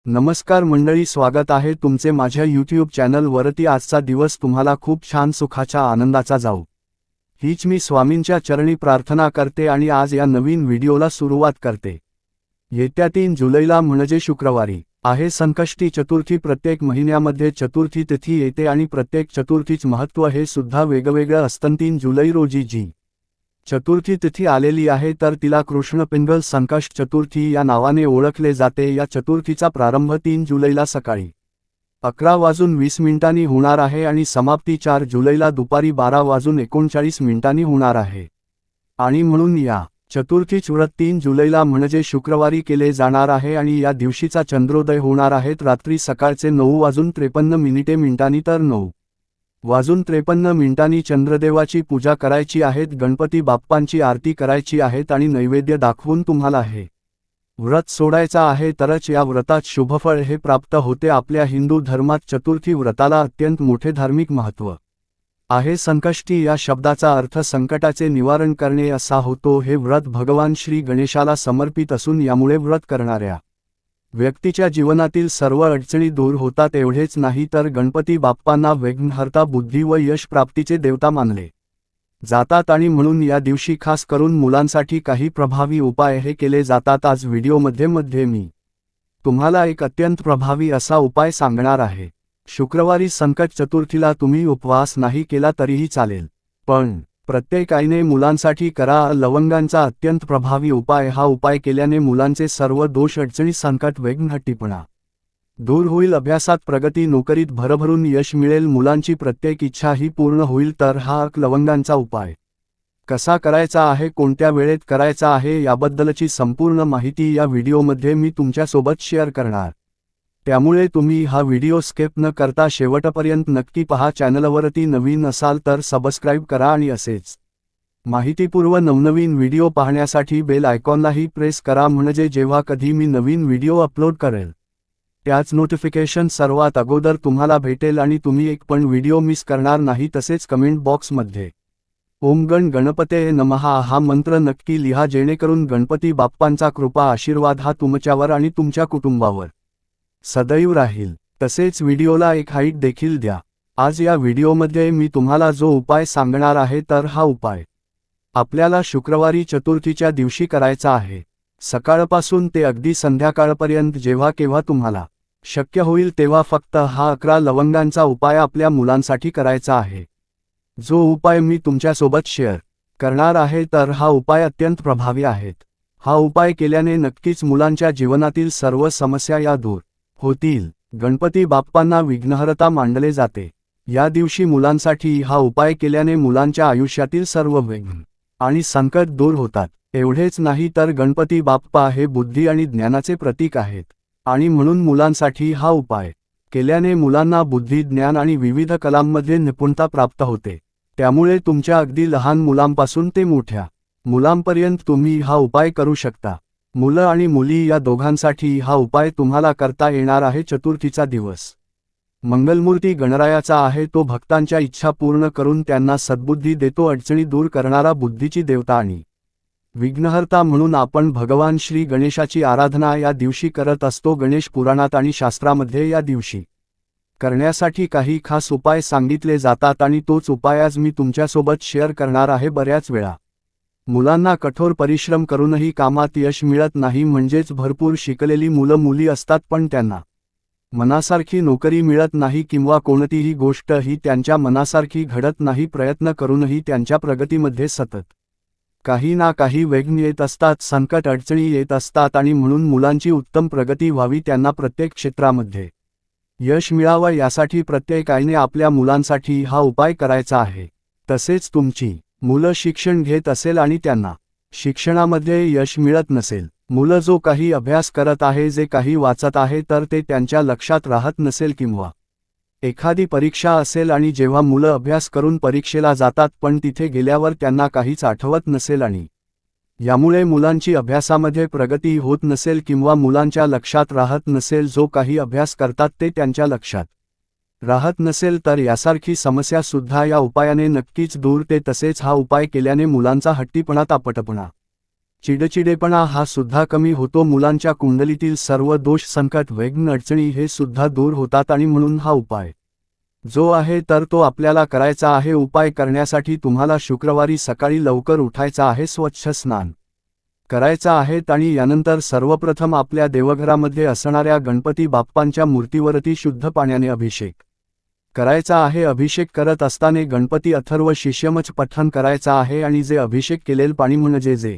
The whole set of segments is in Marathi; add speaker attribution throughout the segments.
Speaker 1: नमस्कार मंडळी, स्वागत आहे तुमचे माझ्या यूट्यूब चॅनल वरती। आजचा दिवस तुम्हाला खूप छान सुखाच्या आनंदाचा जाऊ हीच मी स्वामींच्या चरणी प्रार्थना करते आणि आज या नवीन व्हिडिओला सुरुवात करते। येत्या 3 जुलैला म्हणजे शुक्रवारी आहे संकष्टी चतुर्थी। प्रत्येक महिन्यामध्ये चतुर्थी तिथी येते आणि प्रत्येक चतुर्थीच महत्त्व हे सुद्धा वेगवेगळं असतं। 3 जुलै रोजी जी चतुर्थी तिथी आलेली आहे तर तिला कृष्ण पिंगल संकष्ट चतुर्थी या नावाने ओळखले जाते। या चतुर्थीचा प्रारंभ 3 जुलैला सकाळी 11:20 होणार आहे आणि समाप्ती 4 जुलैला दुपारी 12:39 होणार आहे। आणि म्हणून या चतुर्थीचे व्रत 3 जुलैला म्हणजे शुक्रवारी केले जाणार आहे आणि या दिवशीचा चंद्रोदय होणार आहे रात्री सकाळचे 9:53 तर 9:53 चंद्रदेवाची पूजा करायची आहे, गणपती बाप्पांची आरती करायची आहे आणि नैवेद्य दाखवून तुम्हाला हे व्रत सोडायचा आहे, तरच या व्रतात शुभफळ हे प्राप्त होते। आपल्या हिंदू धर्मात चतुर्थी व्रताला अत्यंत मोठे धार्मिक महत्त्व आहे। संकष्टी या शब्दाचा अर्थ संकटाचे निवारण करणे असा होतो। हे व्रत भगवान श्री गणेशाला समर्पित असून यामुळे व्रत करणाऱ्या व्यक्तीच्या जीवनातील सर्व अडचणी दूर होतात। एवढेच नाही तर गणपती बाप्पांना विघ्नहर्ता, बुद्धी व यश प्राप्तीचे देवता मानले जातात आणि म्हणून या दिवशी खास करून मुलांसाठी काही प्रभावी उपाय हे केले जातात। आज व्हिडिओमध्ये मी तुम्हाला एक अत्यंत प्रभावी असा उपाय सांगणार आहे। शुक्रवारी संकट चतुर्थीला तुम्ही उपवास नाही केला तरीही चालेल, पण प्रत्येक आईने मुलांसाठी करा लवंगांचा अत्यंत प्रभावी उपाय। हा उपाय केल्याने मुलांचे सर्व दोष, अडचणी, संकट, हट्टीपणा दूर होईल, अभ्यासात प्रगती, नोकरीत भरभरून यश मिळेल, मुलांची प्रत्येक इच्छा ही पूर्ण होईल। तर हा लवंगांचा उपाय कसा करायचा आहे, कोणत्या वेळेत करायचा आहे याबद्दलची संपूर्ण माहिती या व्हिडिओमध्ये मी तुमच्यासोबत शेअर करणार। त्यामुळे तुम्ही हा व्हिडिओ स्किप न करता शेवटपर्यंत नक्की पहा। चॅनलवरती नवीन असाल तर सबस्क्राईब करा आणि असेच माहितीपूर्व नवनवीन व्हिडिओ पाहण्यासाठी बेल आयकॉनलाही प्रेस करा, म्हणजे जेव्हा कधी मी नवीन व्हिडिओ अपलोड करेल त्याच नोटिफिकेशन सर्वात अगोदर तुम्हाला भेटेल आणि तुम्ही एक पण व्हिडिओ मिस करणार नाही। तसेच कमेंट बॉक्समध्ये ओम गण गणपते नमः हा मंत्र नक्की लिहा, जेणेकरून गणपती बाप्पांचा कृपा आशीर्वाद हा तुमच्यावर आणि तुमच्या कुटुंबावर सदैव राहील। तसेच व्हिडिओला एक हाईट देखील द्या। आज या व्हिडिओमध्ये मी तुम्हाला जो उपाय सांगणार आहे तर हा उपाय आपल्याला शुक्रवारी चतुर्थीच्या दिवशी करायचा आहे। सकाळपासून ते अगदी संध्याकाळपर्यंत जेव्हा केव्हा तुम्हाला शक्य होईल तेव्हा फक्त हा 11 लवंगांचा उपाय आपल्या मुलांसाठी करायचा आहे। जो उपाय मी तुमच्यासोबत शेअर करणार आहे तर हा उपाय अत्यंत प्रभावी आहे। हा उपाय केल्याने नक्कीच मुलांच्या जीवनातील सर्व समस्या या दूर होतील। गणपती बाप्पांना विघ्नहर्ता मानले जाते। या दिवशी मुलांसाठी हा उपाय केल्याने मुलांच्या आयुष्यातील सर्व विघ्न आणि संकट दूर होतात। एवढेच नाही तर गणपती बाप्पा हे बुद्धी आणि ज्ञानाचे प्रतीक आहेत आणि म्हणून मुलांसाठी हा उपाय केल्याने मुलांना बुद्धी, ज्ञान आणि विविध कलांमध्ये निपुणता प्राप्त होते। त्यामुळे तुमच्या अगदी लहान मुलांपासून ते मोठ्या मुलांपर्यंत तुम्ही हा उपाय करू शकता। मुलं आणि मुली या दोघांसाठी हा उपाय तुम्हाला करता येणार आहे। चतुर्थीचा दिवस मंगलमूर्ती गणरायाचा आहे। तो भक्तांच्या इच्छा पूर्ण करून त्यांना सद्बुद्धी देतो। अडचणी दूर करणारा बुद्धीची देवता आणि विघ्नहर्ता म्हणून आपण भगवान श्री गणेशाची आराधना या दिवशी करत असतो। गणेश पुराणात आणि शास्त्रामध्ये या दिवशी करण्यासाठी काही खास उपाय सांगितले जातात आणि तोच उपाय आज मी तुमच्यासोबत शेअर करणार आहे। बऱ्याच वेळा मुलांना कठोर परिश्रम करूनही कामात यश मिळत नाही, म्हणजेच भरपूर शिकलेली मुलं मुली असतात पण त्यांना मनासारखी नोकरी मिळत नाही किंवा कोणतीही गोष्ट ही त्यांच्या मनासारखी घडत नाही। प्रयत्न करूनही त्यांच्या प्रगतीमध्ये सतत काही ना काही विघ्न येत असतात, संकट, अडचणी येत असतात आणि म्हणून मुलांची उत्तम प्रगती व्हावी, त्यांना प्रत्येक क्षेत्रामध्ये यश मिळावं यासाठी प्रत्येक आईने आपल्या मुलांसाठी हा उपाय करायचा आहे। तसेच तुमची मुलं शिक्षण घेत असेल आणि त्यांना शिक्षणामध्ये यश मिळत नसेल, मुलं जो काही अभ्यास करत आहे, जे काही वाचत आहे तर ते त्यांच्या लक्षात राहत नसेल किंवा एखादी परीक्षा असेल आणि जेव्हा मुलं अभ्यास करून परीक्षेला जातात पण तिथे गेल्यावर त्यांना काहीच आठवत नसेल आणि यामुळे मुलांची अभ्यासामध्ये प्रगती होत नसेल किंवा मुलांच्या लक्षात राहत नसेल, जो काही अभ्यास करतात ते त्यांच्या लक्षात राहत नसेल, तर यासारखी समस्या सुद्धा या उपायाने नक्कीच दूर ते। तसेच हा उपाय केल्याने मुलांचा हट्टीपणा, तापटपणा, चिडचिडेपणा हा सुद्धा कमी होतो. मुलांच्या कुंडलीतील सर्व दोष, संकट, विघ्न, अडचणी हे सुद्धा दूर होतात आणि म्हणून हा उपाय जो आहे तर तो आपल्याला करायचा आहे. उपाय करण्यासाठी तुम्हाला शुक्रवारी सकाळी लवकर उठायचं आहे, स्वच्छ स्नान करायचा आहे आणि यानंतर सर्वप्रथम आपल्या देवघरामध्ये असणाऱ्या गणपती बाप्पांच्या मूर्तीवरती शुद्ध पाण्याने अभिषेक करायचा आहे. अभिषेक करत असताना गणपती अथर्व शीर्षमच पठण करायचा आहे आणि जे अभिषेक केलेले पाणी म्हणजे जे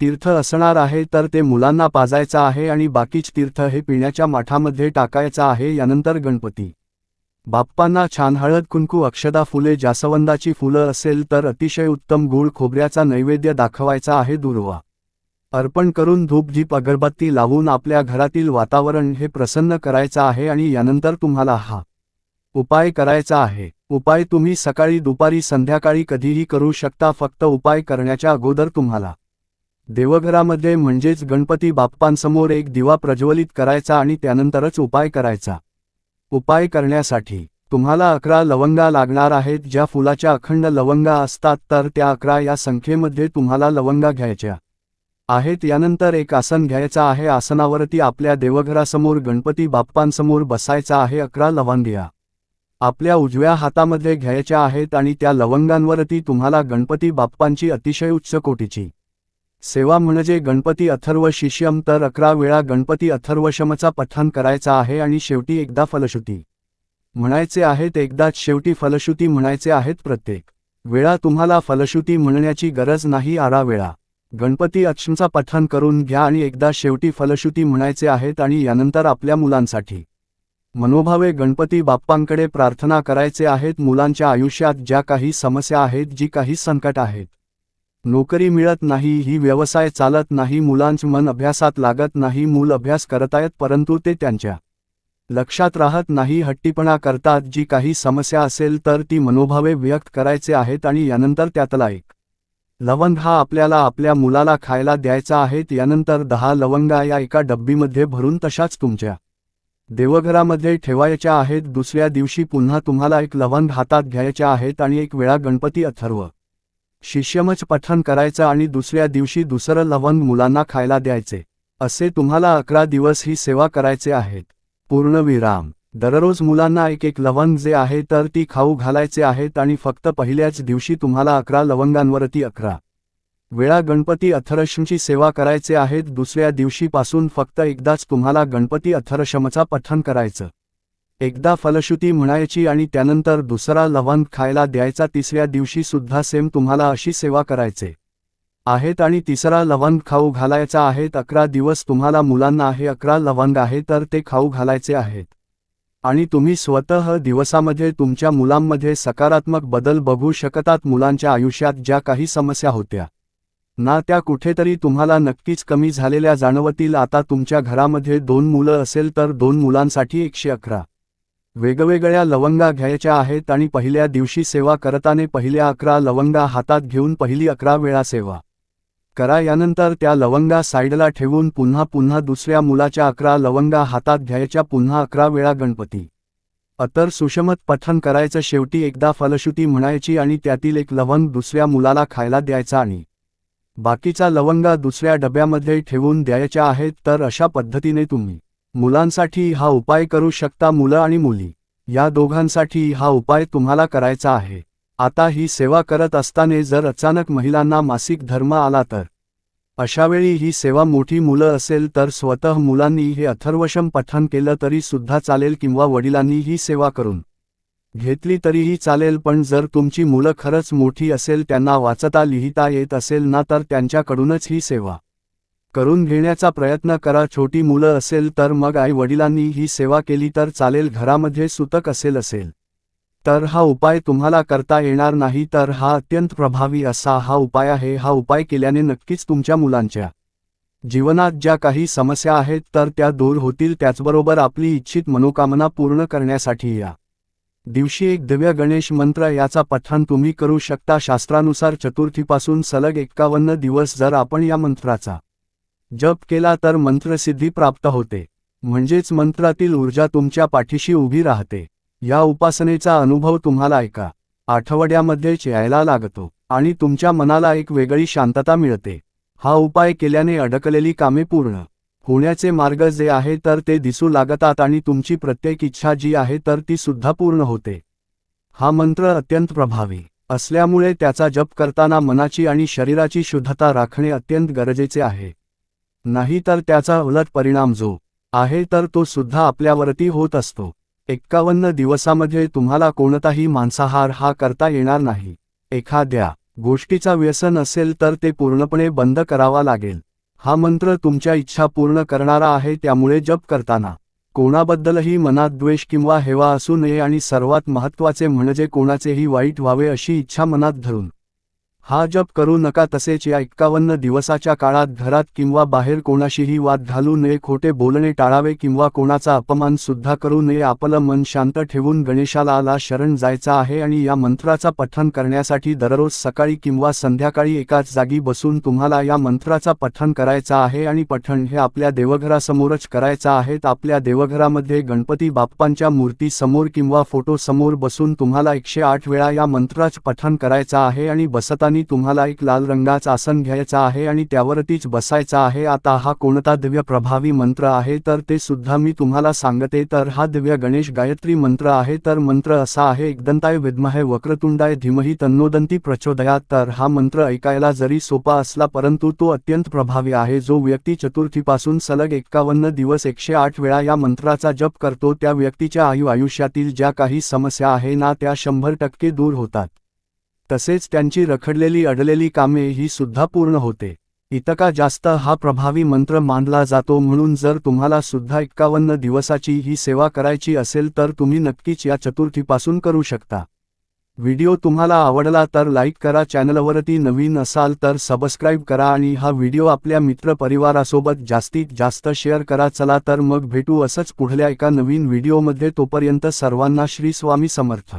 Speaker 1: तीर्थ असणार आहे तर ते मुलांना पाजायचं आहे आणि बाकीच तीर्थ हे पिण्याच्या माठामध्ये टाकायचं आहे. यानंतर गणपती बाप्पांना छान हळद, कुंकू, अक्षदा, फुले, जास्वंदाची फुलं असेल तर अतिशय उत्तम, गूळ खोबऱ्याचा नैवेद्य दाखवायचा आहे. दुर्वा अर्पण करून धूप-दीप अगरबत्ती लावून आपल्या घरातील वातावरण हे प्रसन्न करायचं आहे आणि यानंतर तुम्हाला हा उपाय करायचा आहे. उपाय तुम्ही सकाळी, दुपारी, संध्याकाळी कधीही करू शकता. फक्त उपाय करण्याच्या अगोदर तुम्हाला देवघरामध्ये म्हणजेच गणपती बाप्पांसमोर एक दिवा प्रज्वलित करायचा आणि त्यानंतरच उपाय करायचा. उपाय करण्यासाठी तुम्हाला 11 लवंगा लागणार आहेत. ज्या फुलाच्या अखंड लवंगा असतात तर त्या 11 या संख्येमध्ये तुम्हाला लवंगा घ्यायच्या आहेत. यानंतर एक आसन घ्यायचा आहे. आसनावरती आपल्या देवघरासमोर गणपती बाप्पांसमोर बसायचा आहे. 11 लवंग्या आपल्या उजव्या हातामध्ये घ्यायच्या आहेत आणि त्या लवंगांवरती तुम्हाला गणपती बाप्पांची अतिशय उच्च कोटीची सेवा म्हणजे गणपती अथर्व शीर्षम तर 11 वेळा गणपती अथर्वशमचा पठण करायचा आहे आणि शेवटी एकदा फलश्रुती म्हणायचे आहेत. एकदाच शेवटी फलश्रुती म्हणायचे आहेत. प्रत्येक वेळा तुम्हाला फलश्रुती म्हणण्याची गरज नाही. 11 वेळा गणपती अक्षमचा पठण करून घ्या आणि एकदा शेवटी फलश्रुती म्हणायचे आहेत आणि यानंतर आपल्या मुलांसाठी मनोभावे गणपती बाप्पांकडे प्रार्थना करायचे आहेत. मुलांच्या आयुष्यात ज्या काही समस्या आहेत, जी काही संकट आहेत, नोकरी मिळत नाही, ही व्यवसाय चालत नाही, मुलांचं मन अभ्यासात लागत नाही, मूल अभ्यास करतायत परंतु ते त्यांच्या लक्षात राहत नाही, हट्टीपणा करतात, जी काही समस्या असेल तर ती मनोभावे व्यक्त करायचे आहेत आणि यानंतर त्यातला एक लवंग हा आपल्याला आपल्या मुलाला खायला द्यायचा आहे. यानंतर 10 लवंगा या एका डब्बीमध्ये भरून तशाच तुमच्या देवघरामध्ये ठेवायच्या आहेत. दुसऱ्या दिवशी पुन्हा तुम्हाला एक लवंग हातात घ्यायच्या आहेत आणि एक वेळा गणपती अथर्व शीर्षमच पठण करायचं आणि दुसऱ्या दिवशी दुसरं लवंग मुलांना खायला द्यायचे. असे तुम्हाला 11 दिवस ही सेवा करायचे आहेत. पूर्णविराम. दररोज मुलांना एक लवंग जे आहे तर ती खाऊ घालायचे आहेत आणि फक्त पहिल्याच दिवशी तुम्हाला 11 लवंगांवरती 11 वेळा गणपती अथर्वशमची सेवा करायचे आहेत. दुसऱ्या दिवशीपासून फक्त एकदाच तुम्हाला गणपती अथर्वशमचा पठण करायचं. एकदा फलश्रुती म्हणायची आणि त्यानंतर दुसरा लवंग खायला द्यायचा. तिसऱ्या दिवशी सुद्धा सेम तुम्हाला अशी सेवा करायचे आहेत आणि तिसरा लवंग खाऊ घालायचा आहेत. 11 दिवस तुम्हाला मुलांना आहे 11 लवंग आहे तर ते खाऊ घालायचे आहेत आणि तुम्ही स्वतः दिवसामध्ये तुमच्या मुलांमध्ये सकारात्मक बदल बघू शकतात. मुलांच्या आयुष्यात ज्या काही समस्या होत्या ना त्या कुठेतरी तुम्हाला नक्कीच कमी झालेल्या जाणवतील. आता तुमच्या घरामध्ये 2 मुलं असेल तर 2 मुलांसाठी 111 वेगवेगळ्या लवंगा घ्यायच्या आहेत आणि पहिल्या दिवशी सेवा करताना पहिल्या 11 लवंगा हातात घेऊन पहिली 11 वेळा सेवा करा. यानंतर त्या लवंगा साईडला ठेवून पुन्हा दुसऱ्या मुलाच्या 11 लवंगा हातात घ्यायच्या. पुन्हा 11 वेळा गणपती अथर्वशमत पठण करायचं. शेवटी एकदा फलश्रुती म्हणायची आणि त्यातील एक लवंग दुसऱ्या मुलाला खायला द्यायचा आणि बाकीचा लवंगा दुसऱ्या डब्यामध्ये ठेवून द्यायच्या आहेत. तर अशा पद्धतीने तुम्ही मुलांसाठी हा उपाय करू शकता. मुलं आणि मुली या दोघांसाठी हा उपाय तुम्हाला करायचा आहे. आता ही सेवा करत असताना जर अचानक महिलांना मासिक धर्म आला तर अशावेळी ही सेवा मोठी मुलं असेल तर स्वतः मुलांनी हे अथर्वशम पठण केलं तरी सुद्धा चालेल किंवा वडिलांनी ही सेवा करून घेतली तरीही चालेल. पण जर तुमची मुलं खरंच मोठी असेल, त्यांना वाचता लिहिता येत असेल ना, तर त्यांच्याकडूनच ही सेवा करून घेण्याचा प्रयत्न करा. छोटी मुलं असेल तर मग आई वडिलांनी ही सेवा केली तर चालेल. घरामध्ये सुतक असेल तर हा उपाय तुम्हाला करता येणार नाही. तर हा अत्यंत प्रभावी असा हा उपाय आहे. हा उपाय केल्याने नक्कीच तुमच्या मुलांच्या जीवनात ज्या काही समस्या आहेत तर त्या दूर होतील. त्याचबरोबर आपली इच्छित मनोकामना पूर्ण करण्यासाठी या दिवशी एक दिव्य गणेश मंत्र याचा पठण तुम्ही करू शकता. शास्त्रानुसार चतुर्थीपासून सलग 51 दिवस जर आपण या मंत्राचा जप केला तर मंत्रसिद्धी प्राप्त होते. म्हणजेच मंत्रातील ऊर्जा तुमच्या पाठीशी उभी राहते. या उपासनेचा अनुभव तुम्हाला एका आठवड्यामध्येच यायला लागतो आणि तुमच्या मनाला एक वेगळी शांतता मिळते. हा उपाय केल्याने अडकलेली कामे पूर्ण होण्याचे मार्ग जे आहे तर ते दिसू लागतात आणि तुमची प्रत्येक इच्छा जी आहे तर ती सुद्धा पूर्ण होते. हा मंत्र अत्यंत प्रभावी असल्यामुळे त्याचा जप करताना मनाची आणि शरीराची शुद्धता राखणे अत्यंत गरजेचे आहे. नाहीतर त्याचा उलट परिणाम जो आहे तर तो सुद्धा आपल्यावरती होत असतो. 51 दिवसामध्ये तुम्हाला कोणताही मांसाहार हा करता येणार नाही. एखाद्या गोष्टीचा व्यसन असेल तर ते पूर्णपणे बंद करावा लागेल. हा मंत्र तुमच्या इच्छा पूर्ण करणारा आहे, त्यामुळे जप करताना कोणाबद्दलही मनात द्वेष किंवा हेवा असू नये आणि सर्वात महत्त्वाचे म्हणजे कोणाचेही वाईट व्हावे अशी इच्छा मनात धरून हा जप करू नका. तसेच या 51 दिवसाच्या काळात घरात किंवा बाहेर कोणाशीही वाद घालू नये, खोटे बोलणे टाळावे किंवा कोणाचा अपमान सुद्धा करू नये. आपलं मन शांत ठेवून गणेशाला शरण जायचं आहे आणि या मंत्राचा पठण करण्यासाठी दररोज सकाळी किंवा संध्याकाळी एकाच जागी बसून तुम्हाला या मंत्राचा पठण करायचा आहे आणि पठण हे आपल्या देवघरासमोरच करायचं आहे. आपल्या देवघरामध्ये गणपती बाप्पांच्या मूर्तीसमोर किंवा फोटोसमोर बसून तुम्हाला 108 वेळा या मंत्राचं पठण करायचं आहे आणि बसताना तुम्हाला एक लाल रंगाचं आसन घ्यायचं आहे आणि त्यावरतीच बसायचं आहे. आता हा कोणता दिव्य प्रभावी मंत्र आहे तर ते सुद्धा मी तुम्हाला सांगते. तर हा दिव्य गणेश गायत्री मंत्र आहे. तर मंत्र असा आहे, एकदंताय विद्महे वक्रतुंडाय धीमहि तन्नोदन्ति प्रचोदयात. तर हा मंत्र ऐकायला जरी सोपा असला परंतु तो अत्यंत प्रभावी आहे. जो व्यक्ती चतुर्थीपासून सलग 51 दिवस 108 वेळा या मंत्राचा जप करतो त्या व्यक्तीच्या आयुष्यातील ज्या काही समस्या आहे ना त्या 100% दूर होतात. तसेच त्यांची रखडलेली अडलेली कामे ही सुद्धा पूर्ण होते. इतका जास्त हा प्रभावी मंत्र मानला जातो. म्हणून जर तुम्हाला सुद्धा 51 दिवसाची ही सेवा करायची असेल तर तुम्ही नक्कीच या चतुर्थीपासून करू शकता. व्हिडिओ तुम्हाला आवडला तर लाईक करा, चॅनलवरती नवीन असाल तर सबस्क्राईब करा आणि हा व्हिडिओ आपल्या मित्रपरिवारासोबत जास्तीत जास्त शेअर करा. चला तर मग भेटू असंच पुढल्या एका नवीन व्हिडिओमध्ये. तोपर्यंत सर्वांना श्री स्वामी समर्थ.